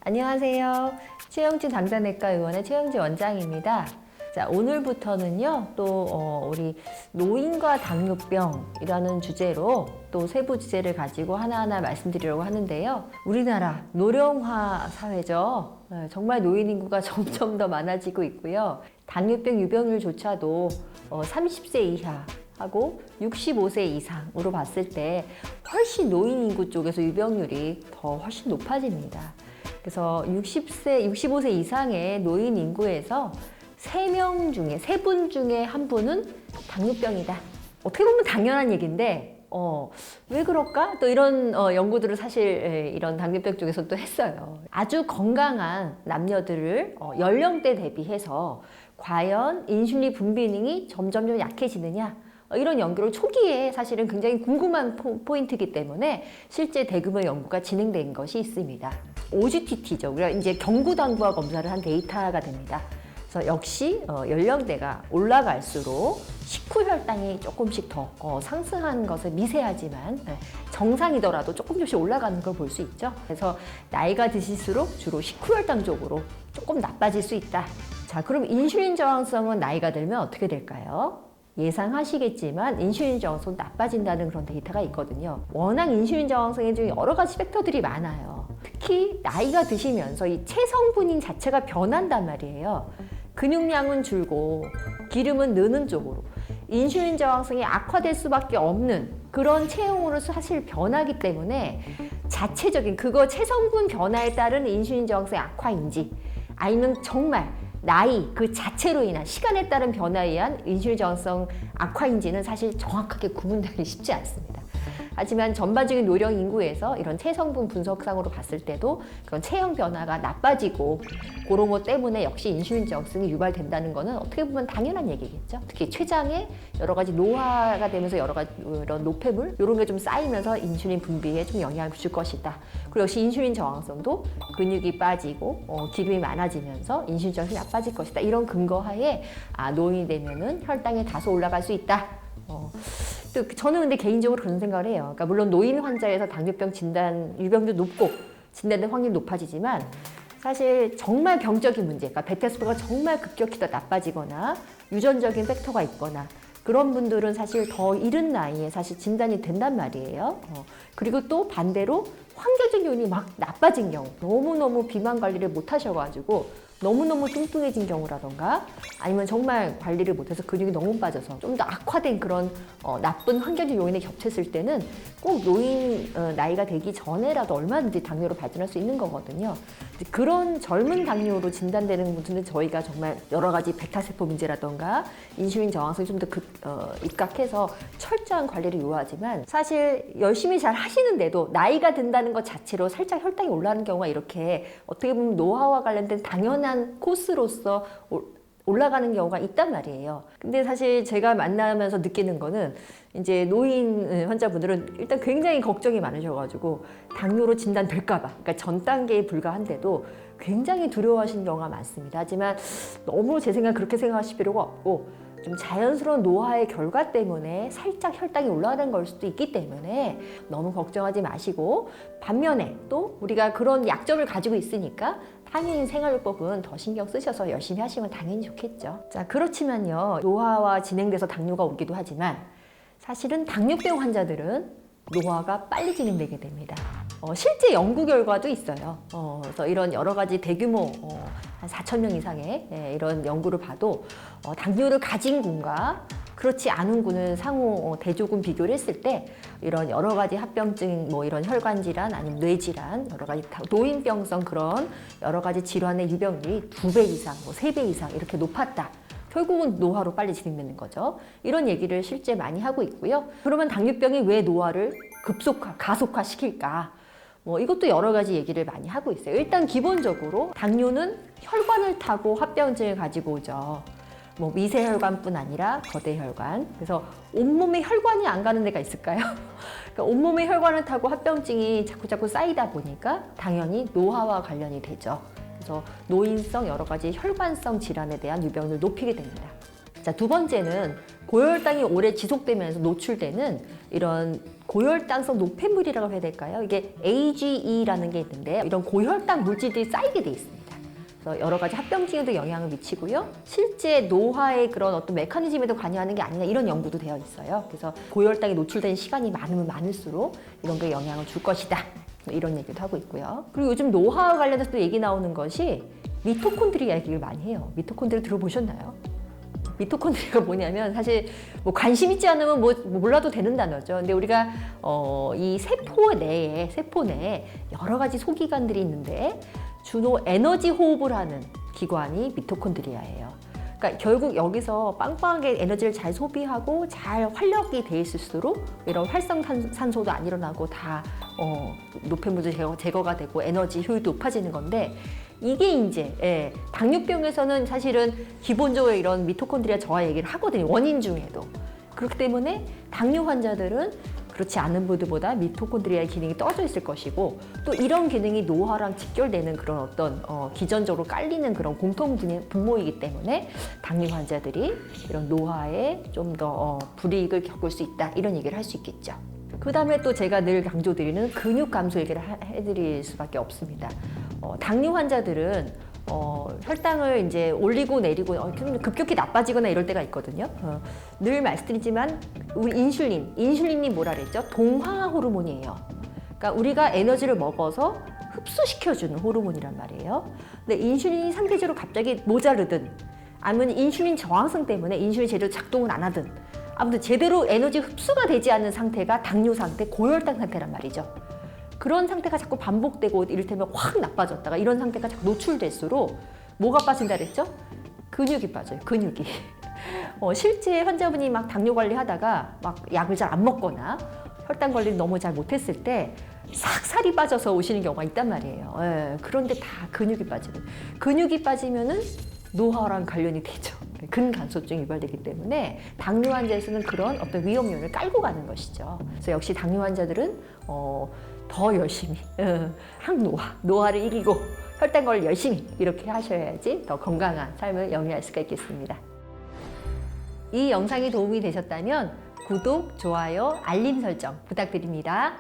안녕하세요. 최영진 당자내과 의원의 최영진 원장입니다. 자, 오늘부터는요, 우리 노인과 당뇨병이라는 주제로 또 세부 주제를 가지고 하나하나 말씀드리려고 하는데요. 우리나라 노령화 사회죠. 정말 노인 인구가 점점 더 많아지고 있고요. 당뇨병 유병률조차도 30세 이하 하고 65세 이상으로 봤을 때 훨씬 노인 인구 쪽에서 유병률이 훨씬 높아집니다. 그래서 65세 이상의 노인 인구에서 3명 중에, 3분 중에 1분은 당뇨병이다. 어떻게 보면 당연한 얘기인데, 왜 그럴까? 또 이런 연구들을 사실 이런 당뇨병 쪽에서 또 했어요. 아주 건강한 남녀들을 연령대 대비해서 과연 인슐린 분비 기능이 점점 약해지느냐? 이런 연구를 초기에 사실은 굉장히 궁금한 포인트이기 때문에 실제 대규모 연구가 진행된 것이 있습니다. OGTT죠. 그러니까 이제 경구당부화 검사를 한 데이터가 됩니다. 그래서 역시 연령대가 올라갈수록 식후 혈당이 조금씩 더 상승하는 것은 미세하지만 정상이더라도 조금씩 올라가는 걸 볼 수 있죠. 그래서 나이가 드실수록 주로 식후 혈당 쪽으로 조금 나빠질 수 있다. 자, 그럼 인슐린 저항성은 나이가 들면 어떻게 될까요? 예상하시겠지만 인슐린 저항성 나빠진다는 그런 데이터가 있거든요. 워낙 인슐린 저항성에 좀 여러 가지 팩터들이 많아요. 특히 나이가 드시면서 이 체성분인 자체가 변한단 말이에요. 근육량은 줄고 기름은 느는 쪽으로 인슐린 저항성이 악화될 수밖에 없는 그런 체형으로 사실 변하기 때문에 자체적인 그거 체성분 변화에 따른 인슐린 저항성의 악화인지 아니면 정말 나이 그 자체로 인한 시간에 따른 변화에 의한 인슐린 저항성 악화인지는 사실 정확하게 구분하기 쉽지 않습니다. 하지만 전반적인 노령 인구에서 이런 체성분 분석상으로 봤을 때도 그런 체형 변화가 나빠지고 그런 것 때문에 역시 인슐린 저항성이 유발된다는 것은 어떻게 보면 당연한 얘기겠죠. 특히 췌장에 여러 가지 노화가 되면서 여러 가지 이런 노폐물 이런 게 좀 쌓이면서 인슐린 분비에 좀 영향을 줄 것이다. 그리고 역시 인슐린 저항성도 근육이 빠지고 기름이 많아지면서 인슐린 저항성이 나빠질 것이다. 이런 근거하에 노인이 되면은 혈당이 다소 올라갈 수 있다. 또 저는 근데 개인적으로 그런 생각을 해요. 그러니까 물론 노인 환자에서 당뇨병 진단 유병률 높고 진단된 확률이 높아지지만 사실 정말 병적인 문제, 그러니까 베타스포가 정말 급격히 더 나빠지거나 유전적인 팩터가 있거나 그런 분들은 사실 더 이른 나이에 사실 진단이 된단 말이에요. 그리고 또 반대로 환경적 요인이 막 나빠진 경우, 너무너무 비만 관리를 못 하셔가지고 너무너무 뚱뚱해진 경우라던가 아니면 정말 관리를 못해서 근육이 너무 빠져서 좀 더 악화된 그런 나쁜 환경적 요인에 겹쳤을 때는 꼭 노인 나이가 되기 전에라도 얼마든지 당뇨로 발전할 수 있는 거거든요. 그런 젊은 당뇨로 진단되는 분들은 저희가 정말 여러 가지 베타세포 문제라던가 인슐린 저항성이 좀 더 입각해서 철저한 관리를 요하지만 사실 열심히 잘 하시는데도 나이가 든다는 것 자체로 살짝 혈당이 올라가는 경우가 이렇게 어떻게 보면 노화와 관련된 당연한 코스로서 올라가는 경우가 있단 말이에요. 근데 사실 제가 만나면서 느끼는 거는 이제 노인 환자분들은 일단 굉장히 걱정이 많으셔가지고 당뇨로 진단될까봐, 그러니까 전 단계에 불과한데도 굉장히 두려워하시는 경우가 많습니다. 하지만 너무 제 생각 그렇게 생각하실 필요가 없고 좀 자연스러운 노화의 결과 때문에 살짝 혈당이 올라가는 걸 수도 있기 때문에 너무 걱정하지 마시고 반면에 또 우리가 그런 약점을 가지고 있으니까 당연히 생활요법은 더 신경 쓰셔서 열심히 하시면 당연히 좋겠죠. 자, 그렇지만요. 노화와 진행돼서 당뇨가 오기도 하지만 사실은 당뇨병 환자들은 노화가 빨리 진행되게 됩니다. 실제 연구 결과도 있어요. 그래서 이런 여러 가지 대규모 한 4,000명 이상의 이런 연구를 봐도 당뇨를 가진 군과 그렇지 않은 군을 상호 대조군 비교를 했을 때 이런 여러 가지 합병증, 뭐 이런 혈관 질환 아니면 뇌 질환, 여러 가지 노인병성 그런 여러 가지 질환의 유병률이 2배 이상, 뭐 3배 이상 이렇게 높았다. 결국은 노화로 빨리 진행되는 거죠. 이런 얘기를 실제 많이 하고 있고요. 그러면 당뇨병이 왜 노화를 가속화시킬까? 이것도 여러 가지 얘기를 많이 하고 있어요. 일단 기본적으로 당뇨는 혈관을 타고 합병증을 가지고 오죠. 미세혈관뿐 아니라 거대혈관. 그래서 온몸에 혈관이 안 가는 데가 있을까요? 그러니까 온몸에 혈관을 타고 합병증이 자꾸 쌓이다 보니까 당연히 노화와 관련이 되죠. 그래서 노인성 여러 가지 혈관성 질환에 대한 유병률을 높이게 됩니다. 자, 두 번째는 고혈당이 오래 지속되면서 노출되는 이런 고혈당성 노폐물이라고 해야 될까요? 이게 AGE라는 게 있는데 이런 고혈당 물질들이 쌓이게 돼 있습니다. 그래서 여러 가지 합병증에도 영향을 미치고요. 실제 노화의 그런 어떤 메커니즘에도 관여하는 게 아니냐 이런 연구도 되어 있어요. 그래서 고혈당에 노출된 시간이 많으면 많을수록 이런 게 영향을 줄 것이다. 이런 얘기도 하고 있고요. 그리고 요즘 노화와 관련해서 또 얘기 나오는 것이 미토콘드리아 얘기를 많이 해요. 미토콘드리아 들어보셨나요? 미토콘드리아가 뭐냐면 사실 뭐 관심 있지 않으면 뭐 몰라도 되는 단어죠. 근데 우리가 이 세포 내에 여러 가지 소기관들이 있는데 주로 에너지 호흡을 하는 기관이 미토콘드리아예요. 그러니까 결국 여기서 빵빵하게 에너지를 잘 소비하고 잘 활력이 돼 있을수록 이런 활성산소도 안 일어나고 다 노폐물도 제거가 되고 에너지 효율도 높아지는 건데 이게 이제 당뇨병에서는 사실은 기본적으로 이런 미토콘드리아 저하 얘기를 하거든요. 원인 중에도. 그렇기 때문에 당뇨 환자들은 그렇지 않은 분들보다 미토콘드리아의 기능이 떨어져 있을 것이고 또 이런 기능이 노화랑 직결되는 그런 어떤 기전적으로 깔리는 그런 공통 분모이기 때문에 당뇨 환자들이 이런 노화에 좀 더 불이익을 겪을 수 있다 이런 얘기를 할 수 있겠죠. 그 다음에 또 제가 늘 강조드리는 근육 감소 얘기를 해드릴 수밖에 없습니다. 당뇨 환자들은 혈당을 이제 올리고 내리고 좀 급격히 나빠지거나 이럴 때가 있거든요. 늘 말씀드리지만 우리 인슐린이 뭐라 그랬죠? 동화 호르몬이에요. 그러니까 우리가 에너지를 먹어서 흡수시켜주는 호르몬이란 말이에요. 근데 인슐린이 상대적으로 갑자기 모자르든 아니면 인슐린 저항성 때문에 인슐린 제대로 작동을 안 하든 아무튼 제대로 에너지 흡수가 되지 않는 상태가 당뇨 상태, 고혈당 상태란 말이죠. 그런 상태가 자꾸 반복되고 이를테면 확 나빠졌다가 이런 상태가 자꾸 노출될수록 뭐가 빠진다 그랬죠? 근육이 빠져요. 근육이. 실제 환자분이 막 당뇨 관리하다가 막 약을 잘 안 먹거나 혈당 관리를 너무 잘 못했을 때 싹 살이 빠져서 오시는 경우가 있단 말이에요. 그런데 다 근육이 빠지는. 근육이 빠지면은 노화랑 관련이 되죠. 근간소증이 유발되기 때문에 당뇨 환자에서는 그런 어떤 위험요인을 깔고 가는 것이죠. 그래서 역시 당뇨 환자들은 더 열심히 노화를 이기고 혈당 관리 열심히 이렇게 하셔야지 더 건강한 삶을 영위할 수가 있겠습니다. 이 영상이 도움이 되셨다면 구독, 좋아요, 알림 설정 부탁드립니다.